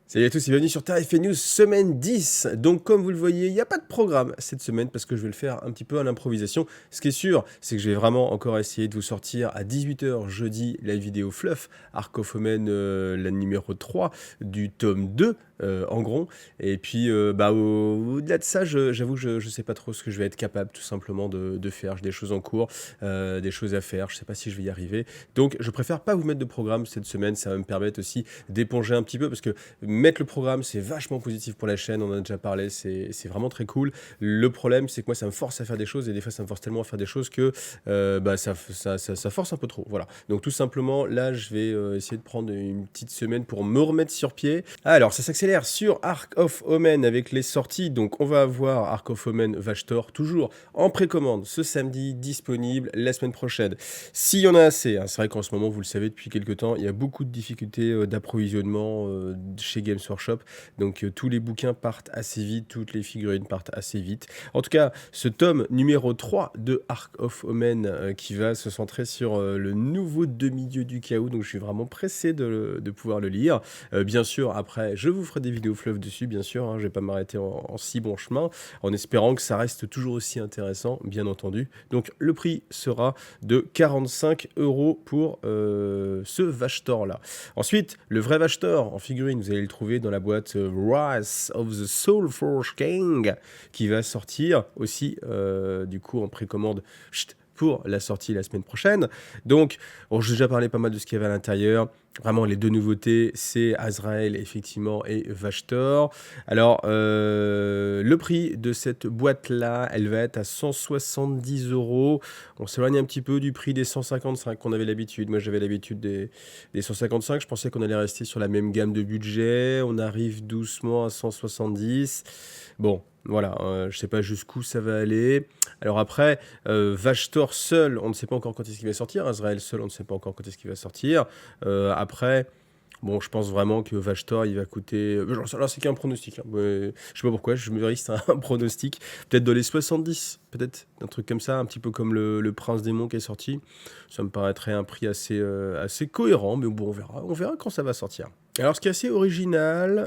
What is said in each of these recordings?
Salut à tous et bienvenue sur TFA News semaine 10. Donc comme vous le voyez, il n'y a pas de programme cette semaine parce que je vais le faire un petit peu à l'improvisation. Ce qui est sûr, c'est que je vais vraiment encore essayer de vous sortir à 18 h jeudi la vidéo Fluff, Arc of Omen, la numéro 3 du tome 2 en gros. Et puis au-delà de ça, j'avoue que je ne sais pas trop ce que je vais être capable tout simplement de faire. J'ai des choses en cours, des choses à faire, je ne sais pas si je vais y arriver. Donc je préfère pas vous mettre de programme cette semaine, ça va me permettre aussi d'éponger un petit peu parce que mettre le programme, c'est vachement positif pour la chaîne, on en a déjà parlé, c'est vraiment très cool. Le problème, c'est que moi, ça me force à faire des choses, et des fois, ça me force tellement à faire des choses que ça force un peu trop. Voilà. Donc, tout simplement, là, je vais essayer de prendre une petite semaine pour me remettre sur pied. Alors, ça s'accélère sur Arc of Omen avec les sorties. Donc, on va avoir Arc of Omen Vashtor, toujours en précommande, ce samedi, disponible la semaine prochaine. S'il y en a assez, hein, c'est vrai qu'en ce moment, vous le savez depuis quelques temps, il y a beaucoup de difficultés d'approvisionnement chez Games Workshop. Donc tous les bouquins partent assez vite, toutes les figurines partent assez vite. En tout cas, ce tome numéro 3 de Arc of Omen qui va se centrer sur le nouveau demi-dieu du chaos. Donc je suis vraiment pressé de pouvoir le lire. Bien sûr, après, je vous ferai des vidéos fluff dessus, bien sûr. Hein, je vais pas m'arrêter en si bon chemin, en espérant que ça reste toujours aussi intéressant, bien entendu. Donc le prix sera de 45 € pour ce Vashtor là. Ensuite, le vrai Vashtor en figurine, vous allez le trouver dans la boîte Rise of the Soulforge King, qui va sortir aussi, du coup, en précommande pour la sortie la semaine prochaine. Donc, bon, j'ai déjà parlé pas mal de ce qu'il y avait à l'intérieur. Vraiment, les deux nouveautés, c'est Azrael, effectivement, et Vashtor. Alors, le prix de cette boîte-là, elle va être à 170 €. On s'éloigne un petit peu du prix des 155 qu'on avait l'habitude. Moi, j'avais l'habitude des 155. Je pensais qu'on allait rester sur la même gamme de budget. On arrive doucement à 170. Bon, voilà, je sais pas jusqu'où ça va aller. Alors après, Vashtor seul, on ne sait pas encore quand est-ce qu'il va sortir. Azrael seul, on ne sait pas encore quand est-ce qu'il va sortir. Après, bon, je pense vraiment que Vashtor, il va coûter. Alors, c'est qu'un pronostic, hein. Je sais pas pourquoi, je me risque un pronostic. Peut-être dans les 70, peut-être, un truc comme ça, un petit peu comme le Prince Démon qui est sorti. Ça me paraîtrait un prix assez cohérent, mais bon, on verra quand ça va sortir. Alors, ce qui est assez original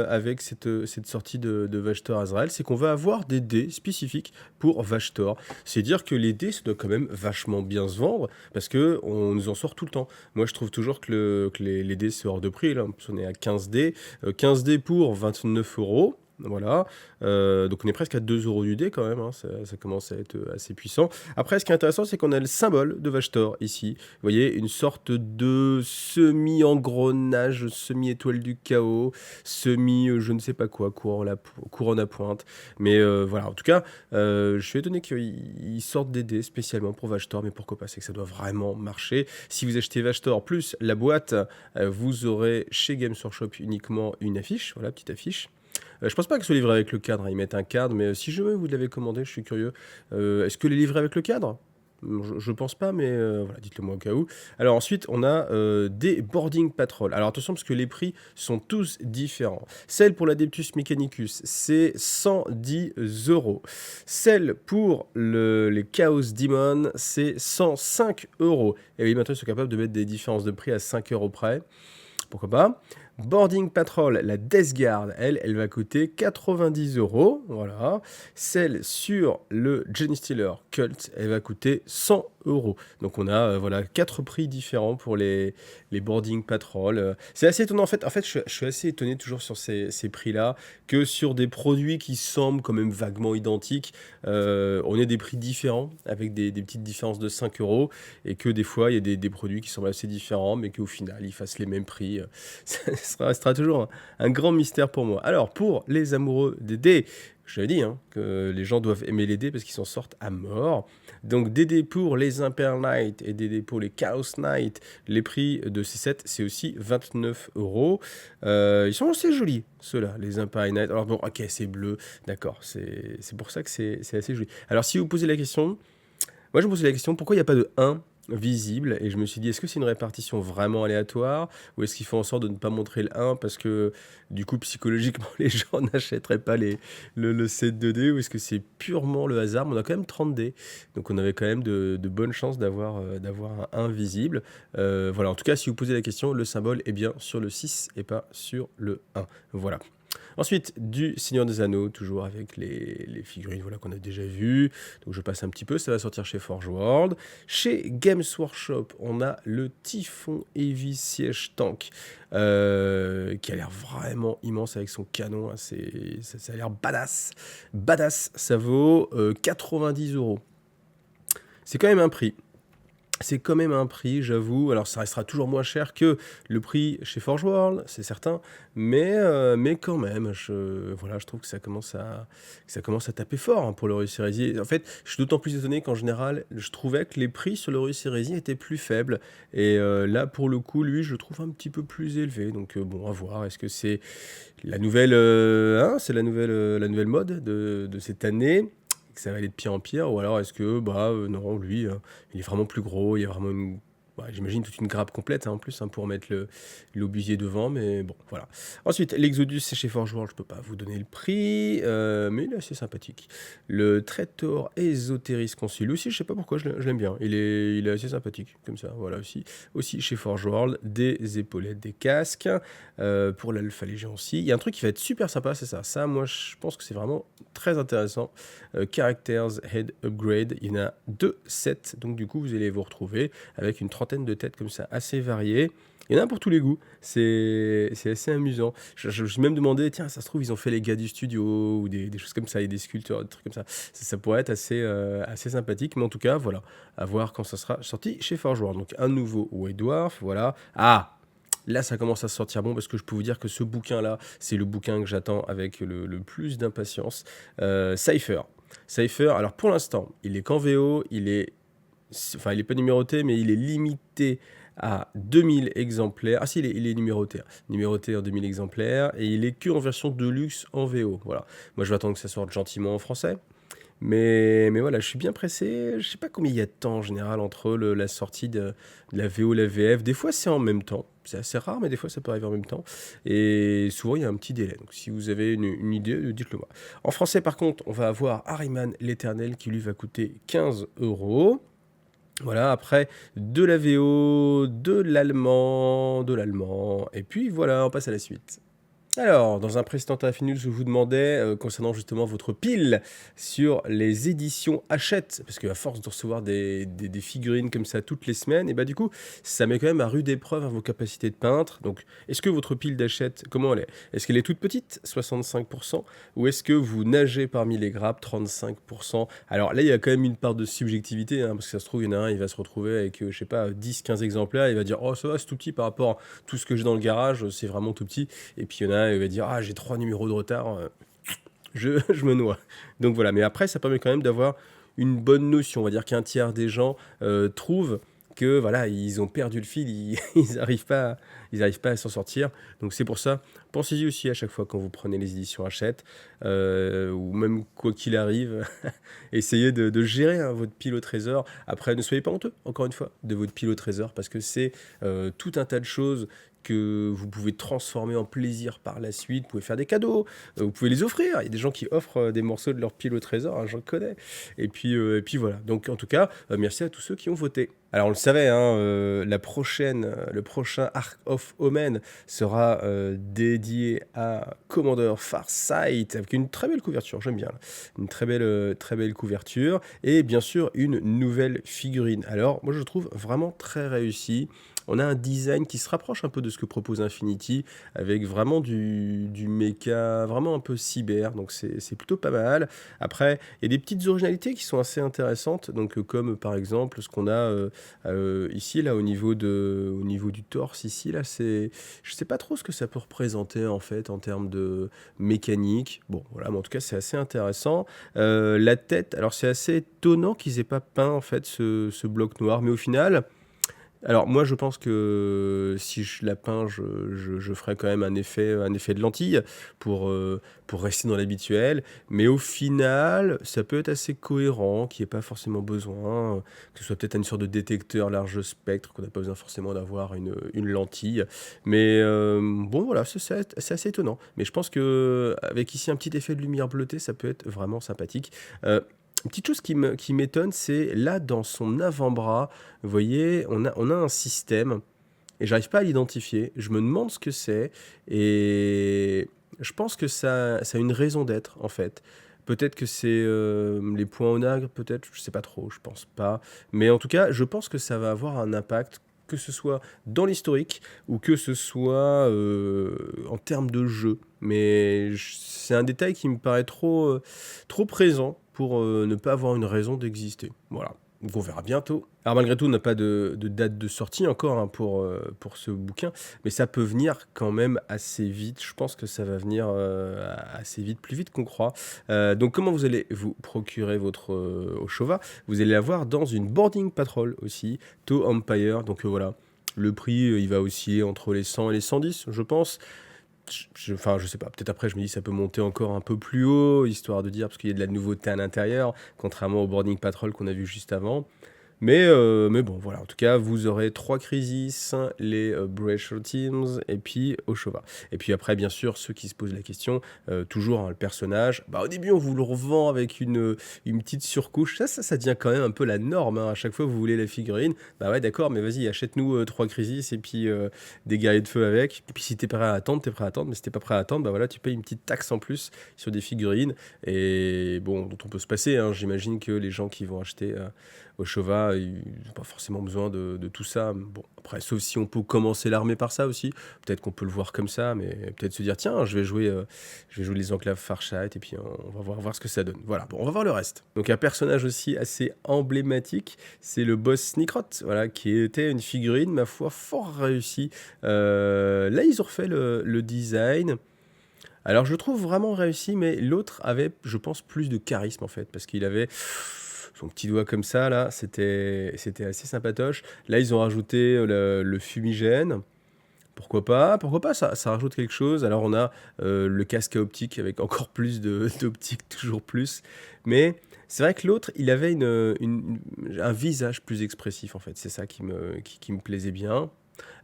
avec cette sortie de Vashtor Azrael, c'est qu'on va avoir des dés spécifiques pour Vashtor. C'est dire que les dés, ça doit quand même vachement bien se vendre, parce qu'on nous en sort tout le temps. Moi, je trouve toujours que les dés, c'est hors de prix. Là, on est à 15 dés. 15 dés pour 29 €. Voilà. Donc on est presque à 2 € du dé quand même, hein. Ça commence à être assez puissant. Après, ce qui est intéressant, c'est qu'on a le symbole de Vashtor ici. Vous voyez, une sorte de semi-engrenage, semi-étoile du chaos, je ne sais pas quoi, couronne à pointe. Mais voilà, en tout cas, je suis étonné qu'ils sortent des dés spécialement pour Vashtor, mais pourquoi pas, c'est que ça doit vraiment marcher. Si vous achetez Vashtor plus la boîte, vous aurez chez Games Workshop uniquement une affiche, voilà, petite affiche. Je pense pas que ce soit livré avec le cadre, hein. Ils mettent un cadre, mais si jamais vous l'avez commandé, je suis curieux. Est-ce que les livré avec le cadre? Je pense pas, mais voilà, dites-le moi au cas où. Alors ensuite, on a des boarding patrol. Alors attention, parce que les prix sont tous différents. Celle pour l'Adeptus Mechanicus, c'est 110 €. Celle pour les Chaos Demon, c'est 105 €. Et oui, maintenant, ils sont capables de mettre des différences de prix à 5 € près. Pourquoi pas. Boarding Patrol, la Death Guard, elle va coûter 90 €. Voilà. Celle sur le Jenny Stealer Cult, elle va coûter 100 €. Donc on a voilà 4 prix différents pour les Boarding Patrol. C'est assez étonnant. En fait je suis assez étonné toujours sur ces prix-là, que sur des produits qui semblent quand même vaguement identiques, on ait des prix différents, avec des petites différences de 5 €, et que des fois, il y a des produits qui semblent assez différents, mais qu'au final, ils fassent les mêmes prix. Ça restera toujours un grand mystère pour moi. Alors, pour les amoureux des dés, je l'ai dit, hein, que les gens doivent aimer les dés parce qu'ils s'en sortent à mort. Donc, des dés pour les Imperial Knight et des dés pour les Chaos Knight. Les prix de ces sets, c'est aussi 29 €. Ils sont assez jolis, ceux-là, les Imperial Knight. Alors, bon, ok, c'est bleu, d'accord, c'est pour ça que c'est assez joli. Alors, si vous posez la question, moi je me posais la question, pourquoi il n'y a pas de 1 visible et je me suis dit: «Est-ce que c'est une répartition vraiment aléatoire ou est-ce qu'ils font en sorte de ne pas montrer le 1 parce que, du coup, psychologiquement, les gens n'achèteraient pas le set 2D ou est-ce que c'est purement le hasard?» Mais on a quand même 30 dés, donc on avait quand même de bonnes chances d'avoir un 1 visible. Voilà, en tout cas, si vous posez la question, le symbole est bien sur le 6 et pas sur le 1. Voilà. Ensuite, du Seigneur des Anneaux, toujours avec les figurines voilà, qu'on a déjà vues. Donc je passe un petit peu, ça va sortir chez Forge World. Chez Games Workshop, on a le Typhon Heavy Siege Tank, qui a l'air vraiment immense avec son canon. Hein, ça a l'air badass. Badass, ça vaut 90 euros. C'est quand même un prix. C'est quand même un prix, j'avoue. Alors, ça restera toujours moins cher que le prix chez Forge World, c'est certain. Mais quand même, voilà, je trouve que ça commence à taper fort hein, pour le Horus Heresy. En fait, je suis d'autant plus étonné qu'en général, je trouvais que les prix sur le Horus Heresy étaient plus faibles. Et là, pour le coup, lui, je le trouve un petit peu plus élevé. Donc, bon, à voir. Est-ce que c'est la nouvelle, c'est la nouvelle mode de cette année? Que ça va aller de pire en pire, ou alors est-ce que, non, lui, il est vraiment plus gros, il y a vraiment j'imagine toute une grappe complète hein, en plus hein, pour mettre l'obusier devant, mais bon, voilà. Ensuite, l'Exodus, c'est chez Forge World, je peux pas vous donner le prix, mais il est assez sympathique. Le Traitor Esoteris Consul aussi, je sais pas pourquoi, je l'aime bien, il est assez sympathique, comme ça, voilà, aussi chez Forge World, des épaulettes, des casques, pour l'Alpha Légion aussi. Il y a un truc qui va être super sympa, c'est ça, moi je pense que c'est vraiment très intéressant. Characters Head Upgrade, il y en a 2 sets, donc du coup vous allez vous retrouver avec une trentaine de têtes comme ça, assez variées. Il y en a pour tous les goûts, c'est assez amusant. Je me suis même demandé, tiens, ça se trouve, ils ont fait les gars du studio, ou des choses comme ça, et des sculpteurs, des trucs comme ça. Ça pourrait être assez sympathique, mais en tout cas, voilà, à voir quand ça sera sorti chez Forge World. Donc un nouveau White Dwarf, voilà. Ah, là, ça commence à se sortir bon parce que je peux vous dire que ce bouquin-là, c'est le bouquin que j'attends avec le plus d'impatience. Cypher. Cypher, alors pour l'instant, il est qu'en VO, il est pas numéroté, mais il est limité à 2000 exemplaires. Ah si, il est numéroté. Numéroté en 2000 exemplaires. Et il est que en version Deluxe en VO. Voilà. Moi, je vais attendre que ça sorte gentiment en français. Mais voilà, je suis bien pressé. Je sais pas combien il y a de temps en général entre la sortie de la VO et la VF. Des fois, c'est en même temps. C'est assez rare, mais des fois, ça peut arriver en même temps. Et souvent, il y a un petit délai. Donc, si vous avez une idée, dites-le moi. En français, par contre, on va avoir Ahriman l'Éternel qui lui va coûter 15 euros. Voilà, après, de la VO, de l'allemand, et puis voilà, on passe à la suite. Alors, dans un précédent Infini, je vous demandais, concernant justement votre pile sur les éditions Hachette, parce qu'à force de recevoir des figurines comme ça toutes les semaines, et bah du coup, ça met quand même à rude épreuve hein, vos capacités de peintre. Donc, est-ce que votre pile d'Hachette, comment elle est? Est-ce qu'elle est toute petite, 65%, ou est-ce que vous nagez parmi les grappes, 35%? Alors là, il y a quand même une part de subjectivité, hein, parce que ça se trouve, il y en a un, il va se retrouver avec, je sais pas, 10-15 exemplaires, il va dire, oh ça va, c'est tout petit par rapport à tout ce que j'ai dans le garage, c'est vraiment tout petit. Et puis il y en a un, il va dire, ah j'ai 3 numéros de retard, je me noie. Donc voilà, mais après ça permet quand même d'avoir une bonne notion. On va dire qu'un tiers des gens trouvent que voilà, ils ont perdu le fil, ils n'arrivent pas à s'en sortir. Donc c'est pour ça, pensez-y aussi à chaque fois quand vous prenez les éditions Hachette, ou même quoi qu'il arrive, essayez de gérer hein, votre pile au trésor. Après, ne soyez pas honteux, encore une fois, de votre pile au trésor, parce que c'est tout un tas de choses que vous pouvez transformer en plaisir par la suite. Vous pouvez faire des cadeaux, vous pouvez les offrir. Il y a des gens qui offrent des morceaux de leur pile au trésor, hein, j'en connais. Et puis voilà. Donc en tout cas, merci à tous ceux qui ont voté. Alors on le savait, hein, le prochain Arc of Omen sera dédié à Commander Farsight avec une très belle couverture, j'aime bien, là. Une très belle couverture et bien sûr une nouvelle figurine. Alors moi je le trouve vraiment très réussi. On a un design qui se rapproche un peu de ce que propose Infinity, avec vraiment du mecha, vraiment un peu cyber, donc c'est plutôt pas mal. Après, il y a des petites originalités qui sont assez intéressantes, donc comme par exemple ce qu'on a ici, là, au niveau du torse, ici, là, je sais pas trop ce que ça peut représenter, en fait, en termes de mécanique. Bon, voilà, mais en tout cas, c'est assez intéressant. La tête, alors c'est assez étonnant qu'ils aient pas peint, en fait, ce bloc noir, mais au final... Alors moi, je pense que si je la peins, je ferais quand même un effet de lentille pour rester dans l'habituel. Mais au final, ça peut être assez cohérent, qu'il y ait pas forcément besoin, que ce soit peut-être une sorte de détecteur large spectre, qu'on n'a pas besoin forcément d'avoir une lentille. Mais bon, voilà, c'est assez étonnant. Mais je pense que avec ici un petit effet de lumière bleutée, ça peut être vraiment sympathique. Une petite chose qui m'étonne, c'est là, dans son avant-bras, vous voyez, on a un système et j'arrive pas à l'identifier. Je me demande ce que c'est et je pense que ça a une raison d'être en fait. Peut-être que c'est les points onagres, peut-être, je sais pas trop, je pense pas. Mais en tout cas, je pense que ça va avoir un impact, que ce soit dans l'historique ou que ce soit en termes de jeu. Mais c'est un détail qui me paraît trop présent pour ne pas avoir une raison d'exister. Voilà. Donc on verra bientôt. Alors malgré tout, on n'a pas de date de sortie encore hein, pour ce bouquin, mais ça peut venir quand même assez vite. Je pense que ça va venir assez vite, plus vite qu'on croit. Donc comment vous allez vous procurer votre Oshova? Vous allez l'avoir dans une boarding patrol aussi, To Empire. Donc voilà, le prix il va osciller entre les 100 et les 110, je pense. Enfin, je sais pas, peut-être après, je me dis ça peut monter encore un peu plus haut, histoire de dire, parce qu'il y a de la nouveauté à l'intérieur, contrairement au Boarding Patrol qu'on a vu juste avant. Mais bon, voilà, en tout cas, vous aurez 3 Crisis, les Bracer Teams, et puis Oshova. Et puis après, bien sûr, ceux qui se posent la question, toujours hein, le personnage, bah, au début, on vous le revend avec une petite surcouche. Ça devient quand même un peu la norme. Hein. À chaque fois, vous voulez la figurine, bah ouais, d'accord, mais vas-y, achète-nous 3 Crisis et puis des guerriers de feu avec. Et puis si t'es prêt à attendre, t'es prêt à attendre. Mais si t'es pas prêt à attendre, bah voilà, tu payes une petite taxe en plus sur des figurines. Et bon, dont on peut se passer. Hein. J'imagine que les gens qui vont acheter Oshova, ils n'ont pas forcément besoin de tout ça. Bon, après, sauf si on peut commencer l'armée par ça aussi. Peut-être qu'on peut le voir comme ça, mais peut-être se dire, tiens, je vais jouer les enclaves Farsight et puis on va voir ce que ça donne. Voilà, bon, on va voir le reste. Donc un personnage aussi assez emblématique, c'est le boss Sneakrot, voilà, qui était une figurine, ma foi, fort réussie. Là, ils ont refait le design. Alors, je le trouve vraiment réussi, mais l'autre avait, je pense, plus de charisme en fait, parce qu'il avait son petit doigt comme ça, là, c'était assez sympatoche. Là, ils ont rajouté le fumigène. Pourquoi pas, ça rajoute quelque chose. Alors, on a le casque à optique avec encore plus d'optique, toujours plus. Mais c'est vrai que l'autre, il avait un visage plus expressif, en fait. C'est ça qui me plaisait bien.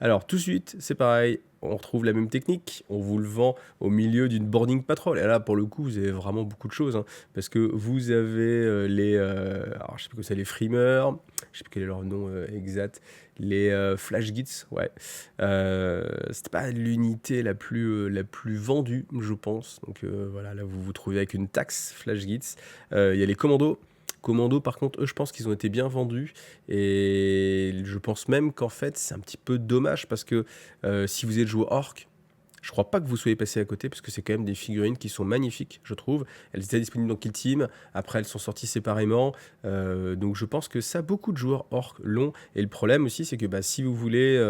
Alors, tout de suite, c'est pareil. On retrouve la même technique. On vous le vend au milieu d'une boarding patrol. Et là, pour le coup, vous avez vraiment beaucoup de choses. Hein, parce que vous avez alors, je sais pas quoi c'est, les frimeurs. Je sais pas quel est leur nom exact. Les flash gits, ouais. C'était pas l'unité la plus vendue, je pense. Donc voilà, là, vous vous trouvez avec une taxe flash gits. Il y a les commandos. Commandos, par contre, eux, je pense qu'ils ont été bien vendus. Et je pense même qu'en fait, c'est un petit peu dommage parce que si vous êtes joué orc, je crois pas que vous soyez passé à côté parce que c'est quand même des figurines qui sont magnifiques, je trouve. Elles étaient disponibles dans Kill Team. Après, elles sont sorties séparément. Donc, je pense que ça, beaucoup de joueurs orc l'ont. Et le problème aussi, c'est que bah, si vous voulez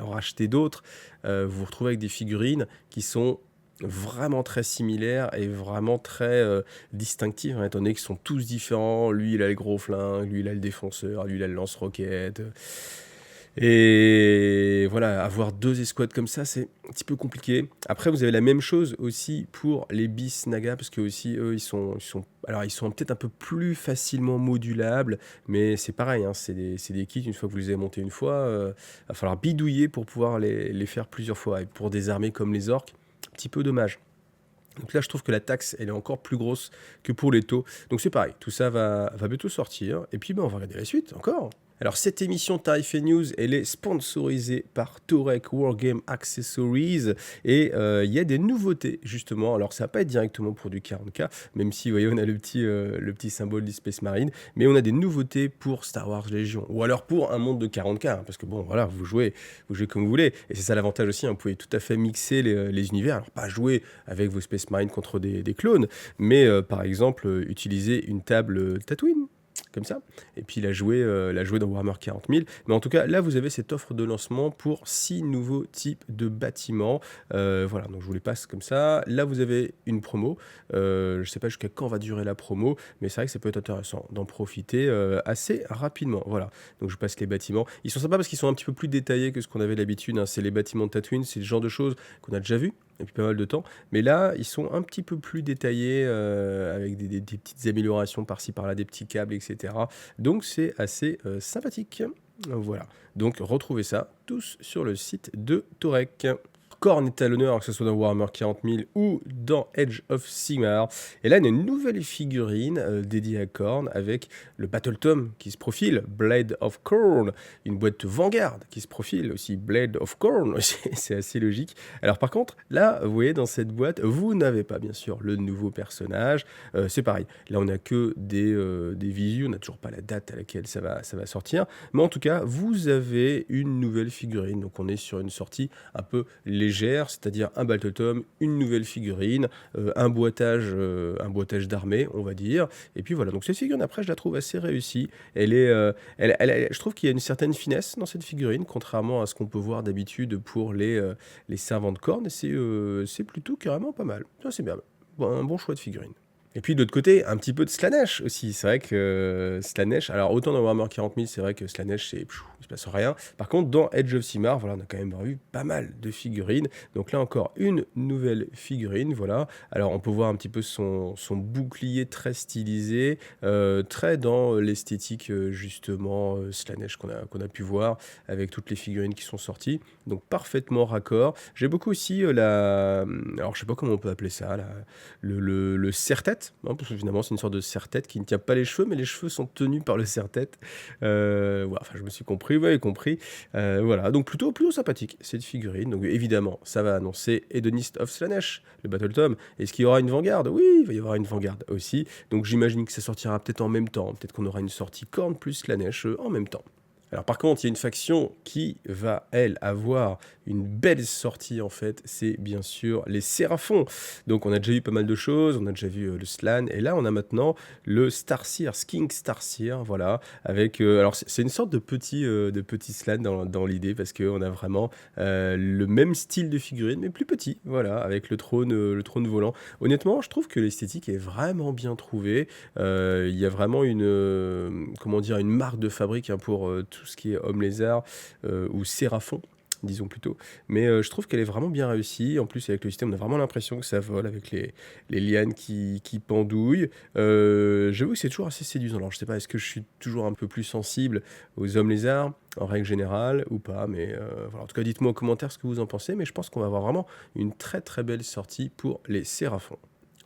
en racheter d'autres, vous vous retrouvez avec des figurines qui sont vraiment très similaires et vraiment très distinctives, hein, étant donné qu'ils sont tous différents. Lui, il a le gros flingue, lui, il a le défenseur, lui, il a le lance-roquette. Et voilà, avoir deux escouades comme ça, c'est un petit peu compliqué. Après, vous avez la même chose aussi pour les bis Naga, parce que aussi, eux, alors ils sont peut-être un peu plus facilement modulables, mais c'est pareil, hein, c'est des kits, une fois que vous les avez montés une fois, va falloir bidouiller pour pouvoir les faire plusieurs fois. Et pour des armées comme les orques, un petit peu dommage. Donc là, je trouve que la taxe, elle est encore plus grosse que pour les taux. Donc c'est pareil, tout ça va bientôt sortir. Et puis, ben, on va regarder la suite encore. Alors, cette émission Tarif et News, elle est sponsorisée par Torek Wargame Accessories. Et il y a des nouveautés, justement. Alors, ça va pas être directement pour du 40K, même si, vous voyez, on a le petit symbole du Space Marine. Mais on a des nouveautés pour Star Wars Légion. Ou alors pour un monde de 40K. Hein, parce que, bon, voilà, vous jouez comme vous voulez. Et c'est ça l'avantage aussi. Hein, vous pouvez tout à fait mixer les univers. Alors, pas jouer avec vos Space Marines contre des clones, mais par exemple, utiliser une table Tatooine. comme ça, et puis la jouer dans Warhammer 40 000. Mais en tout cas, là, vous avez cette offre de lancement pour 6 nouveaux types de bâtiments. Voilà, donc je vous les passe comme ça. Là, vous avez une promo. Je ne sais pas jusqu'à quand va durer la promo, mais c'est vrai que ça peut être intéressant d'en profiter assez rapidement. Voilà, donc je passe les bâtiments. Ils sont sympas parce qu'ils sont un petit peu plus détaillés que ce qu'on avait l'habitude, hein. C'est les bâtiments de Tatooine, c'est le genre de choses qu'on a déjà vu depuis pas mal de temps. Mais là, ils sont un petit peu plus détaillés, avec des petites améliorations par-ci par-là, des petits câbles, etc. Donc c'est assez sympathique. Voilà. Donc retrouvez ça tous sur le site de Torek. Khorne est à l'honneur, que ce soit dans Warhammer 40 000 ou dans Age of Sigmar. Et là, une nouvelle figurine dédiée à Khorne avec le Battle Tome qui se profile, Blade of Khorne, une boîte Vanguard qui se profile aussi, Blade of Khorne, c'est assez logique. Alors par contre, là, vous voyez, dans cette boîte, vous n'avez pas bien sûr le nouveau personnage, c'est pareil. Là, on n'a que des visus, on n'a toujours pas la date à laquelle ça va sortir. Mais en tout cas, vous avez une nouvelle figurine, donc on est sur une sortie un peu légère, c'est-à-dire un Battle Tome, une nouvelle figurine, un boitage d'armée, on va dire. Et puis voilà, donc cette figurine, après, je la trouve assez réussie. Je trouve qu'il y a une certaine finesse dans cette figurine, contrairement à ce qu'on peut voir d'habitude pour les servants de Khorne. Et c'est plutôt carrément pas mal. Ça, c'est bien. Bon, un bon choix de figurine. Et puis de l'autre côté, un petit peu de Slaanesh aussi. C'est vrai que Slaanesh, alors autant dans Warhammer 40 000, c'est vrai que Slaanesh, il se passe rien. Par contre, dans Age of Sigmar, voilà, on a quand même vu pas mal de figurines. Donc là encore, une nouvelle figurine, voilà. Alors on peut voir un petit peu son bouclier très stylisé, très dans l'esthétique justement Slaanesh qu'on a pu voir avec toutes les figurines qui sont sorties. Donc parfaitement raccord. J'ai beaucoup aussi alors je sais pas comment on peut appeler ça, le serre-tête, hein, parce que finalement c'est une sorte de serre-tête qui ne tient pas les cheveux, mais les cheveux sont tenus par le serre-tête. Voilà, enfin je me suis compris, vous avez compris. Voilà, donc plutôt sympathique cette figurine. Donc évidemment, ça va annoncer Hedonist of Slaanesh, le Battle Tome. Est-ce qu'il y aura une Vanguard? Oui, il va y avoir une Vanguard aussi. Donc j'imagine que ça sortira peut-être en même temps. Peut-être qu'on aura une sortie Khorne plus Slaanesh en même temps. Alors par contre, il y a une faction qui va, elle, avoir une belle sortie en fait, c'est bien sûr les Séraphons. Donc on a déjà eu pas mal de choses, on a déjà vu le Slann, et là on a maintenant le Starseer, Skink Starseer, voilà, avec... alors c'est une sorte de petit Slann dans l'idée, parce qu'on a vraiment le même style de figurine, mais plus petit, voilà, avec le trône volant. Honnêtement, je trouve que l'esthétique est vraiment bien trouvée. Il y a vraiment comment dire, une marque de fabrique, hein, pour tout ce qui est homme lézard ou séraphon, disons plutôt. Mais je trouve qu'elle est vraiment bien réussie. En plus, avec le système, on a vraiment l'impression que ça vole avec les lianes qui pendouillent. J'avoue que c'est toujours assez séduisant. Alors, je sais pas, est-ce que je suis toujours un peu plus sensible aux hommes lézards en règle générale ou pas, mais voilà. En tout cas, dites-moi en commentaire ce que vous en pensez, mais je pense qu'on va avoir vraiment une très très belle sortie pour les séraphons.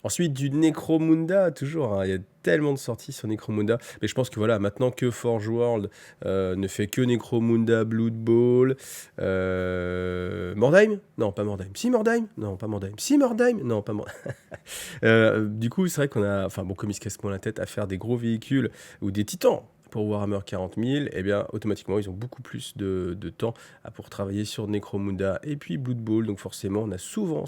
Ensuite, du Necromunda, toujours, hein, il y a tellement de sorties sur Necromunda, mais je pense que voilà, maintenant que Forge World ne fait que Necromunda, Blood Bowl, Mordheim? Non, pas Mordheim. Si Mordheim? Non, pas Mordheim. Si Mordheim? Non, pas Mordheim. Du coup, c'est vrai qu'on a, enfin bon, comme ils se cassent moins la tête à faire des gros véhicules ou des titans pour Warhammer 40 000, eh bien, automatiquement, ils ont beaucoup plus de temps pour travailler sur Necromunda et puis Blood Bowl. Donc forcément, on a souvent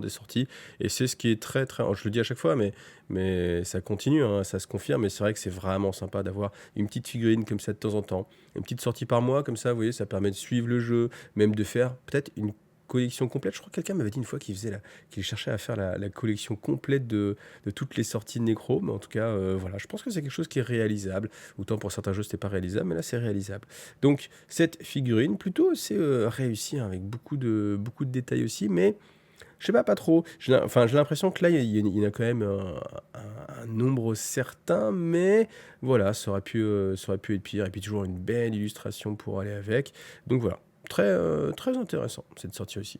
des sorties. Et c'est ce qui est très, très... Je le dis à chaque fois, mais ça continue, hein, ça se confirme. Et c'est vrai que c'est vraiment sympa d'avoir une petite figurine comme ça de temps en temps. Une petite sortie par mois, comme ça, vous voyez, ça permet de suivre le jeu, même de faire peut-être une collection complète. Je crois que quelqu'un m'avait dit une fois qu'il cherchait à faire la collection complète de toutes les sorties de Necro, mais en tout cas, voilà, je pense que c'est quelque chose qui est réalisable. Autant pour certains jeux, c'était pas réalisable, mais là, c'est réalisable. Donc, cette figurine, plutôt, c'est réussi, hein, avec beaucoup de détails aussi, mais je sais pas trop. J'ai l'impression que là, il y en a quand même un nombre certain, mais voilà, ça aurait pu être pire. Et puis toujours une belle illustration pour aller avec. Donc voilà. Très intéressant, cette sortie aussi.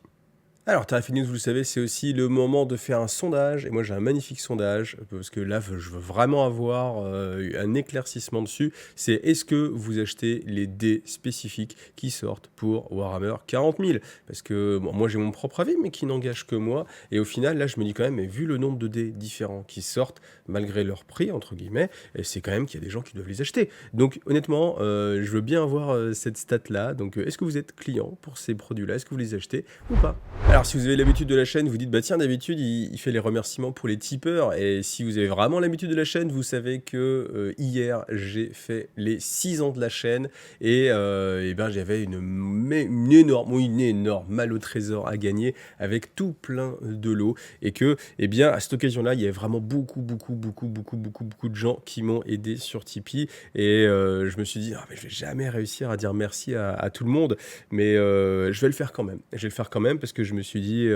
Alors, Tarifin News, vous le savez, c'est aussi le moment de faire un sondage. Et moi, j'ai un magnifique sondage, parce que là, je veux vraiment avoir un éclaircissement dessus. C'est est-ce que vous achetez les dés spécifiques qui sortent pour Warhammer 40 000? Parce que bon, moi, j'ai mon propre avis, mais qui n'engage que moi. Et au final, là, je me dis quand même, mais vu le nombre de dés différents qui sortent, malgré leur prix, entre guillemets, c'est quand même qu'il y a des gens qui doivent les acheter. Donc, honnêtement, je veux bien avoir cette stat-là. Donc, est-ce que vous êtes client pour ces produits-là? Est-ce que vous les achetez ou pas? Alors, Alors, si vous avez l'habitude de la chaîne, vous dites, bah tiens, d'habitude, il fait les remerciements pour les tipeurs. Et si vous avez vraiment l'habitude de la chaîne, vous savez que hier, j'ai fait les 6 ans de la chaîne. Et ben, j'avais une énorme mal au trésor à gagner avec tout plein de lots. Et que, eh bien, à cette occasion-là, il y avait vraiment beaucoup de gens qui m'ont aidé sur Tipeee. Et je me suis dit, ah, mais je vais jamais réussir à dire merci à tout le monde. Mais je vais le faire quand même. Je vais le faire quand même parce que je me suis dit,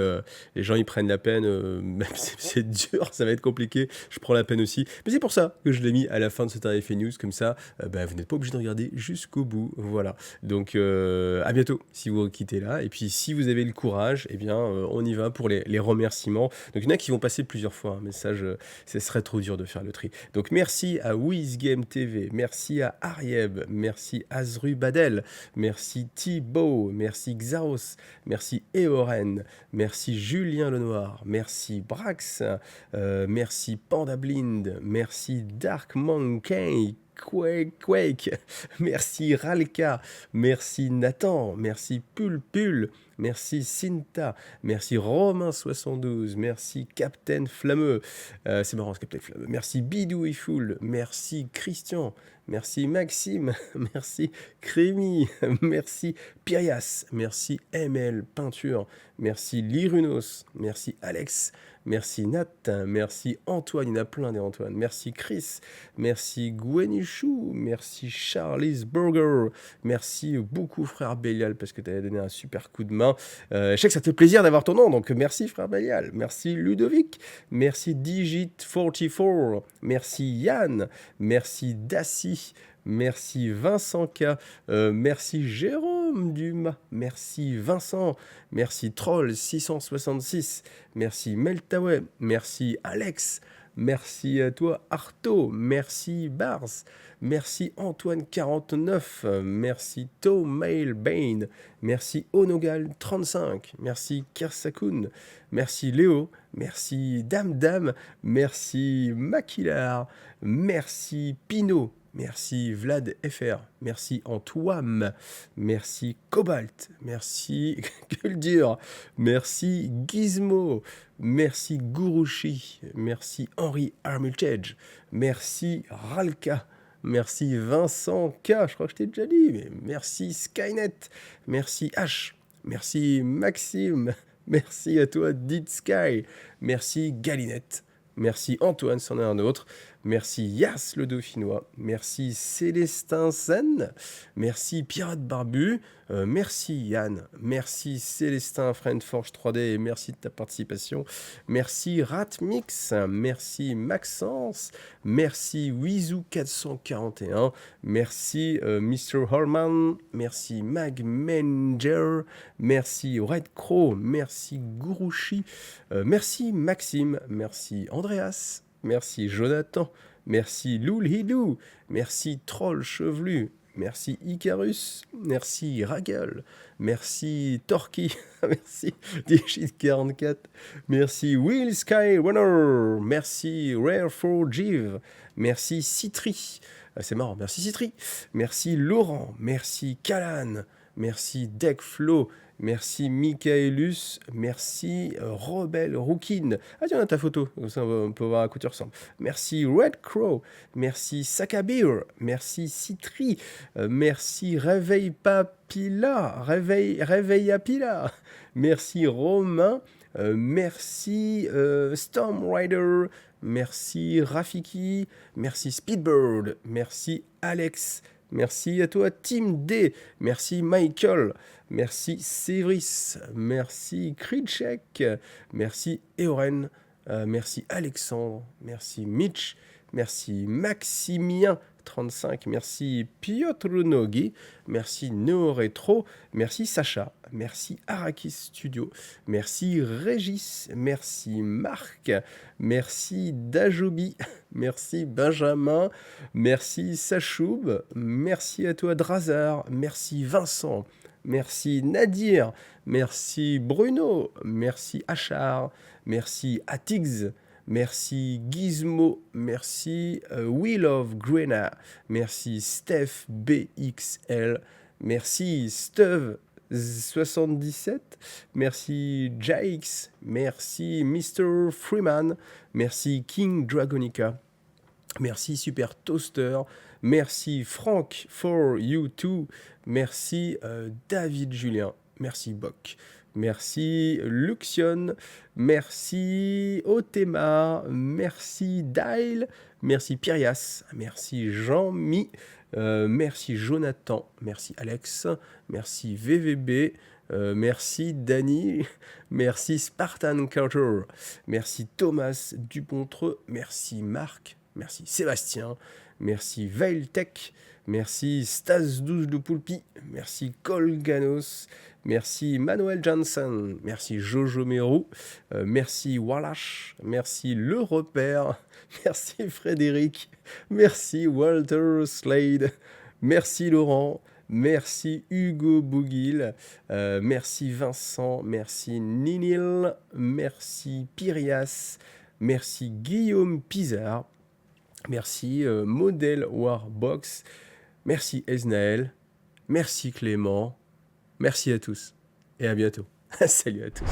les gens ils prennent la peine, même si c'est dur, ça va être compliqué, je prends la peine aussi. Mais c'est pour ça que je l'ai mis à la fin de cette RFA News, comme ça, bah, vous n'êtes pas obligé de regarder jusqu'au bout. Voilà. Donc à bientôt si vous quittez là. Et puis si vous avez le courage, eh bien on y va pour les remerciements. Donc il y en a qui vont passer plusieurs fois un message, ce serait trop dur de faire le tri. Donc merci à WizGame TV, merci à Arieb, merci Azrubadel, merci Thibaut, merci Xaros, merci Eoren, merci Julien Lenoir, merci Brax, merci Panda Blind, merci Dark Monkey, Quake, merci Ralka, merci Nathan, merci Pulpul, merci Cinta, merci Romain72, merci Captain Flammeux, c'est marrant ce Captain Flammeux, merci Bidou et Foul, merci Christian, merci Maxime, merci Crémy, merci Pyrias, merci ML Peinture, merci Lirunos, merci Alex, merci Nat, merci Antoine, il y en a plein des Antoine, merci Chris, merci Gwenichou, merci Charlie's Burger, merci beaucoup frère Bélial parce que tu avais donné un super coup de main. Je sais que ça te fait plaisir d'avoir ton nom, donc merci frère Bélial, merci Ludovic, merci Digit44, merci Yann, merci Daci, merci Vincent K, merci Jérôme Dumas, merci Vincent, merci Troll666, merci Meltaway, merci Alex, merci à toi Arto, merci Bars, merci Antoine49, merci Tomail Bane, merci Onogal35, merci Kersakun, merci Léo, merci Dame, merci Maquilar, merci Pinot, merci Vlad FR, merci Antoine, merci Cobalt, merci Kuldur, merci Gizmo, merci Gurushi, merci Henri Armitage, merci Ralka, merci Vincent K, je crois que je t'ai déjà dit, mais merci Skynet, merci H, merci Maxime, merci à toi Dead Sky, merci Galinette, merci Antoine, c'en est un autre. Merci Yas le Dauphinois, merci Célestin Zen, merci Pirate Barbu, merci Yann, merci Célestin Friendforge 3D et merci de ta participation, merci Ratmix, merci Maxence, merci Wizou441, merci Mr. Holman, merci Magmanger, merci Red Crow, merci Gurushi, merci Maxime, merci Andreas, merci Jonathan, merci Loulhidou, merci Troll Chevelu, merci Icarus, merci Ragel, merci Torky, merci Digit44, merci Will Skyrunner, merci Rare4Jiv, merci Citri, c'est marrant, merci Citri, merci Laurent, merci Kalan, merci Deckflow, merci Michaelus, merci Rebel Rookin. Ah tiens, on a ta photo, comme ça on peut voir à quoi tu ressembles. Merci Red Crow, merci Sakabir, merci Citri, merci Réveil Papila, Réveil Apila, merci Romain, merci Storm Rider, merci Rafiki, merci Speedbird, merci Alex, merci à toi Team D, merci Michael, merci Sévris, merci Kritchek, merci Eoren, merci Alexandre, merci Mitch, merci Maximien 35, merci Piotr Nogi, merci Neo Retro, merci Sacha, merci Arakis Studio, merci Régis, merci Marc, merci Dajobi, merci Benjamin, merci Sachoub, merci à toi Drazar, merci Vincent, merci Nadir, merci Bruno, merci Achar, merci Atix, merci Gizmo, merci Wheel of Grena, merci Steph BXL, merci Steve 77, merci Jakes, merci Mr. Freeman, merci King Dragonica, merci Super Toaster, merci Frank for you too, merci David Julien, merci Bock, merci Luxion, merci Otema, merci Dyle, merci Pyrias, merci Jean-Mi, merci Jonathan, merci Alex, merci VVB, merci Dany, merci Spartan Carter, merci Thomas Dupontreux, merci Marc, merci Sébastien, merci Veiltech, merci Stas12 de Poulpi, merci Colganos, merci Manuel Johnson, merci Jojo Mérou, merci Wallash, merci Le Repère, merci Frédéric, merci Walter Slade, merci Laurent, merci Hugo Bougil, merci Vincent, merci Ninil, merci Pyrias, merci Guillaume Pizarre, merci Model Warbox, merci Esnaël, merci Clément, merci à tous et à bientôt. Salut à tous.